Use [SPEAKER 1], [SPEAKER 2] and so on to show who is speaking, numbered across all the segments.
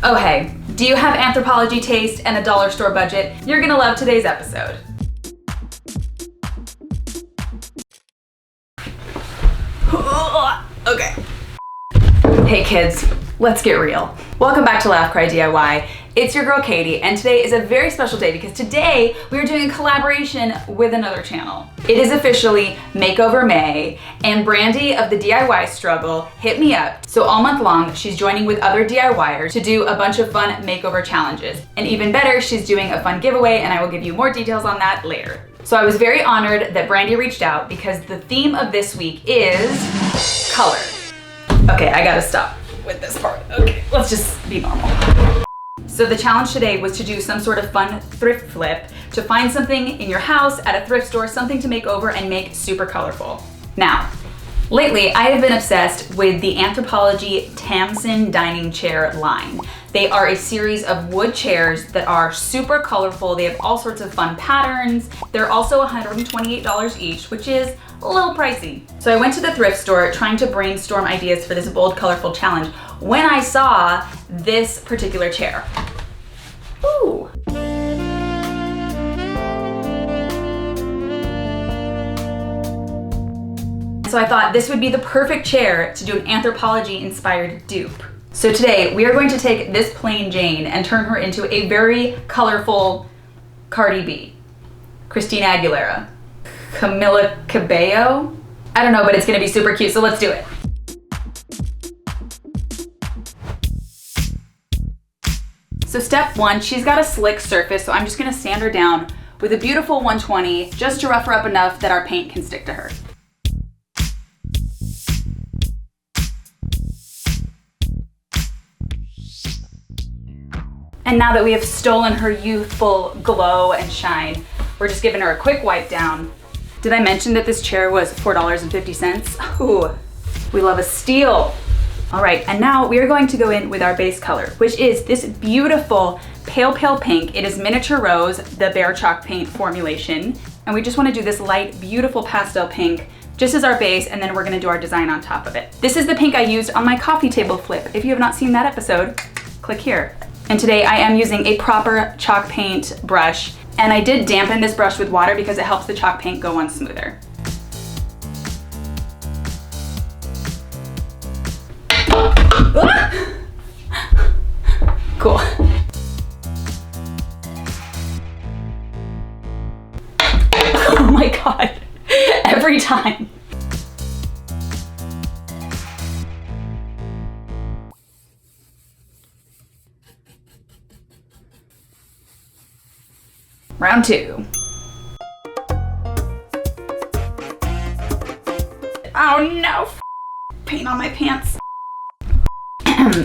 [SPEAKER 1] Oh hey, do you have Anthropologie taste and a dollar store budget? You're gonna love today's episode. Okay. Hey kids, let's get real. Welcome back to Laugh Cry DIY. It's your girl Katie, and today is a very special day because today we are doing a collaboration with another channel. It is officially Makeover May, and Brandi of the DIY Struggle hit me up. So all month long, she's joining with other DIYers to do a bunch of fun makeover challenges. And even better, she's doing a fun giveaway, and I will give you more details on that later. So I was very honored that Brandi reached out because the theme of this week is color. Okay, I gotta stop with this part. Okay, let's just be normal. So the challenge today was to do some sort of fun thrift flip, to find something in your house at a thrift store, something to make over and make super colorful. Now, lately I have been obsessed with the Anthropologie Tamsin dining chair line. They are a series of wood chairs that are super colorful. They have all sorts of fun patterns. They're also $128 each, which is a little pricey. So I went to the thrift store trying to brainstorm ideas for this bold, colorful challenge when I saw this particular chair. Ooh. So I thought this would be the perfect chair to do an Anthropologie inspired dupe. So today we are going to take this plain Jane and turn her into a very colorful Cardi B, Christina Aguilera, Camila Cabello. I don't know, but it's gonna be super cute, so let's do it. So step one, she's got a slick surface, so I'm just gonna sand her down with a beautiful 120 just to rough her up enough that our paint can stick to her. And now that we have stolen her youthful glow and shine, we're just giving her a quick wipe down. Did I mention that this chair was $4.50? Ooh, we love a steal. All right, and now we are going to go in with our base color, which is this beautiful pale pink. It is miniature rose, the Bear Chalk paint formulation. And we just wanna do this light, beautiful pastel pink just as our base, and then we're gonna do our design on top of it. This is the pink I used on my coffee table flip. If you have not seen that episode, click here. And today I am using a proper chalk paint brush, and I did dampen this brush with water because it helps the chalk paint go on smoother. Cool. Oh my God, every time. Round two. Oh no, paint on my pants.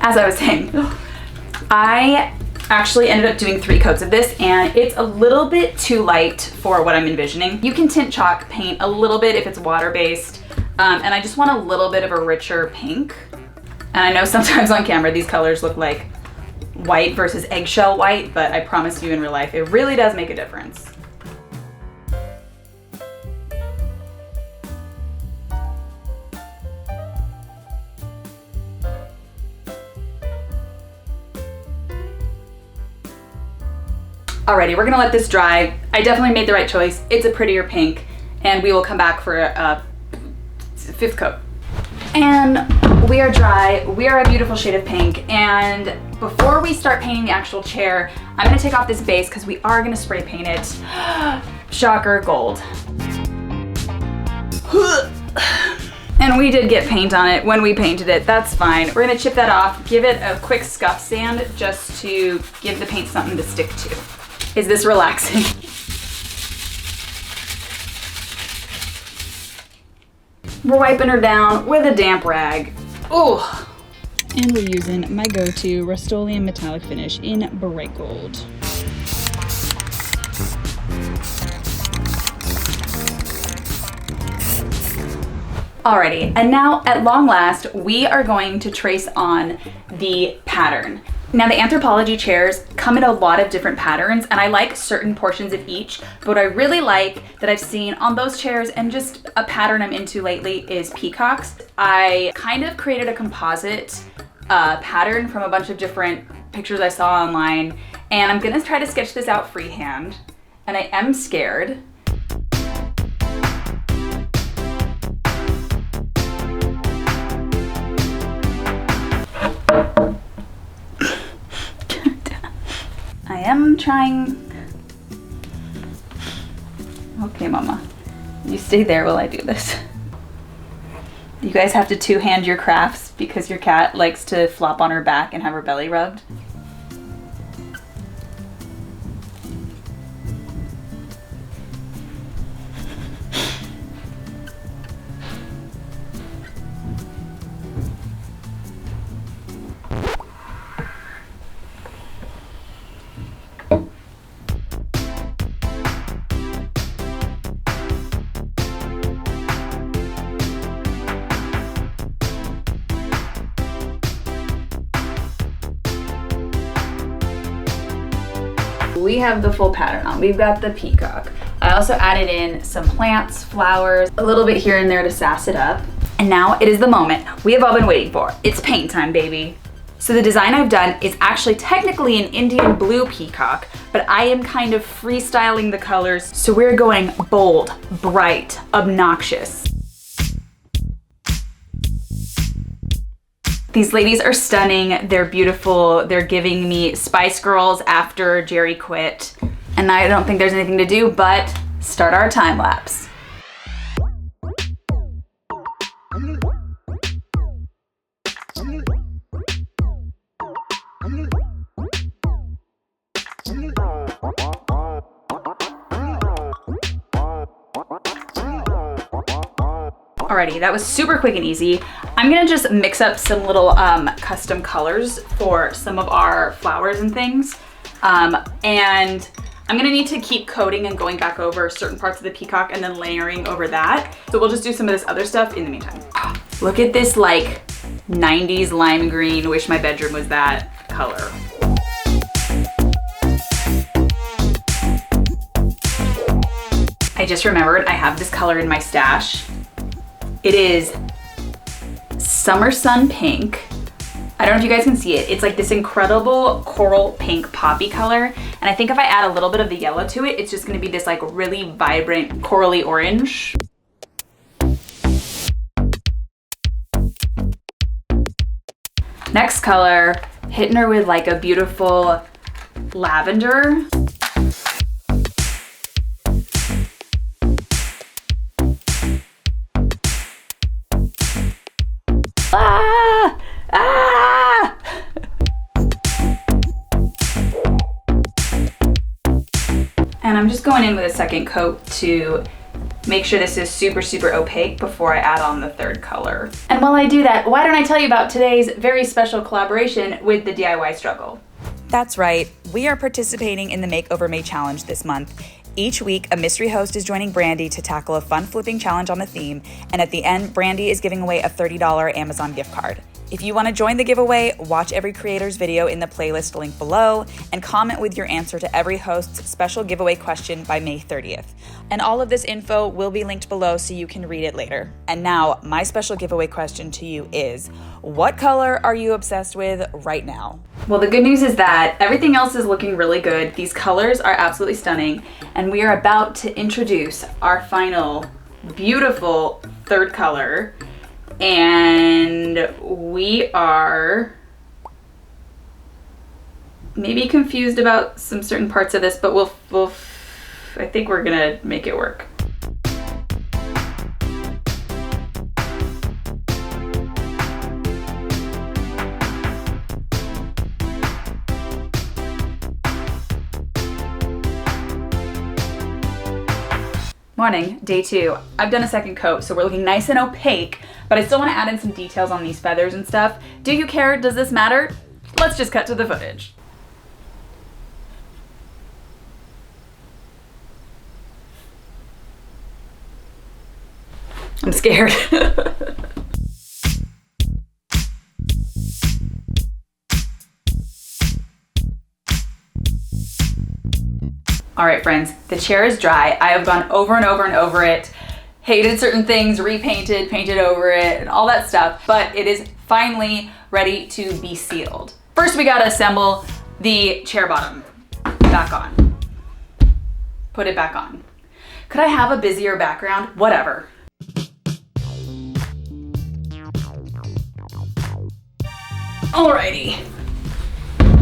[SPEAKER 1] As I was saying, I actually ended up doing 3 coats of this, and it's a little bit too light for what I'm envisioning. You can tint chalk paint a little bit if it's water-based, and I just want a little bit of a richer pink. And I know sometimes on camera these colors look like white versus eggshell white, but I promise you in real life, it really does make a difference. Alrighty, we're gonna let this dry. I definitely made the right choice. It's a prettier pink, and we will come back for a 5th coat. And we are dry. We are a beautiful shade of pink, and before we start painting the actual chair, I'm gonna take off this base because we are gonna spray paint it. Shocker, gold. And we did get paint on it when we painted it, that's fine. We're gonna chip that off, give it a quick scuff sand just to give the paint something to stick to. Is this relaxing? We're wiping her down with a damp rag. Oh. And we're using my go-to Rust-Oleum metallic finish in bright gold. Alrighty, and now at long last, we are going to trace on the pattern. Now the Anthropologie chairs come in a lot of different patterns, and I like certain portions of each, but what I really like that I've seen on those chairs and just a pattern I'm into lately is peacocks. I kind of created a composite pattern from a bunch of different pictures I saw online, and I'm gonna try to sketch this out freehand, and I am scared. I am trying. Okay, Mama, you stay there while I do this. You guys have to two-hand your crafts because your cat likes to flop on her back and have her belly rubbed. We have the full pattern on. We've got the peacock. I also added in some plants, flowers, a little bit here and there to sass it up. And now it is the moment we have all been waiting for. It's paint time, baby. So the design I've done is actually technically an Indian blue peacock, but I am kind of freestyling the colors. So we're going bold, bright, obnoxious. These ladies are stunning, they're beautiful, they're giving me Spice Girls after Jerry quit, and I don't think there's anything to do but start our time lapse. Alrighty, that was super quick and easy. I'm gonna just mix up some little custom colors for some of our flowers and things. And I'm gonna need to keep coating and going back over certain parts of the peacock and then layering over that. So we'll just do some of this other stuff in the meantime. Look at this like 90s lime green, wish my bedroom was that color. I just remembered I have this color in my stash. It is Summer Sun Pink. I don't know if you guys can see it. It's like this incredible coral pink poppy color. And I think if I add a little bit of the yellow to it, it's just gonna be this like really vibrant corally orange. Next color, hitting her with like a beautiful lavender. And I'm just going in with a second coat to make sure this is super, super opaque before I add on the third color. And while I do that, why don't I tell you about today's very special collaboration with the DIY Struggle? That's right, we are participating in the Makeover May challenge this month. Each week, a mystery host is joining Brandi to tackle a fun flipping challenge on the theme, and at the end, Brandi is giving away a $30 Amazon gift card. If you want to join the giveaway, watch every creator's video in the playlist link below and comment with your answer to every host's special giveaway question by May 30th. And all of this info will be linked below so you can read it later. And now, my special giveaway question to you is, what color are you obsessed with right now? Well, the good news is that everything else is looking really good. These colors are absolutely stunning, and we are about to introduce our final beautiful third color. And we are maybe confused about some certain parts of this, but I think we're gonna make it work. Morning, day 2. I've done a second coat, so we're looking nice and opaque, but I still want to add in some details on these feathers and stuff. Do you care? Does this matter? Let's just cut to the footage. I'm scared. All right, friends, the chair is dry. I have gone over and over and over it, hated certain things, repainted, painted over it, and all that stuff, but it is finally ready to be sealed. First, we gotta assemble the chair bottom back on. Put it back on. Could I have a busier background? Whatever. Alrighty.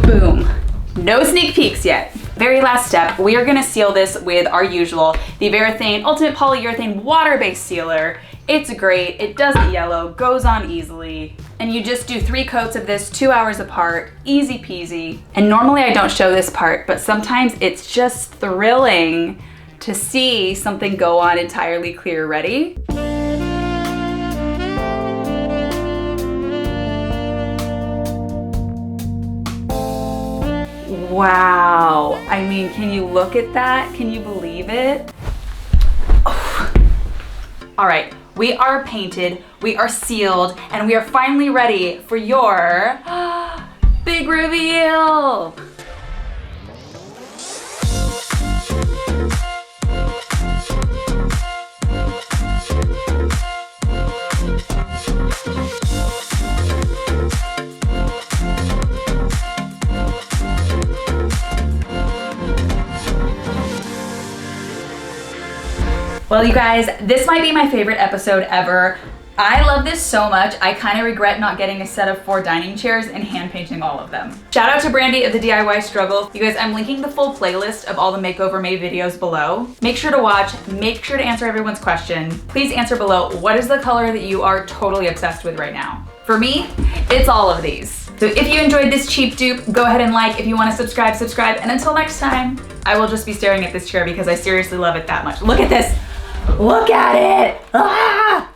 [SPEAKER 1] Boom. No sneak peeks yet. Very last step, we are gonna seal this with our usual, the Varathane Ultimate Polyurethane Water-Based Sealer. It's great, it doesn't yellow, goes on easily. And you just do 3 coats of this 2 hours apart, easy peasy. And normally I don't show this part, but sometimes it's just thrilling to see something go on entirely clear. Ready? Wow, I mean, can you look at that? Can you believe it? Oh. All right, we are painted, we are sealed, and we are finally ready for your big reveal. Well, you guys, this might be my favorite episode ever. I love this so much. I kind of regret not getting a set of 4 dining chairs and hand painting all of them. Shout out to Brandi of the DIY Struggle. You guys, I'm linking the full playlist of all the Makeover May videos below. Make sure to watch, make sure to answer everyone's question. Please answer below, what is the color that you are totally obsessed with right now? For me, it's all of these. So if you enjoyed this cheap dupe, go ahead and like. If you want to subscribe, subscribe. And until next time, I will just be staring at this chair because I seriously love it that much. Look at this. Look at it! Ah!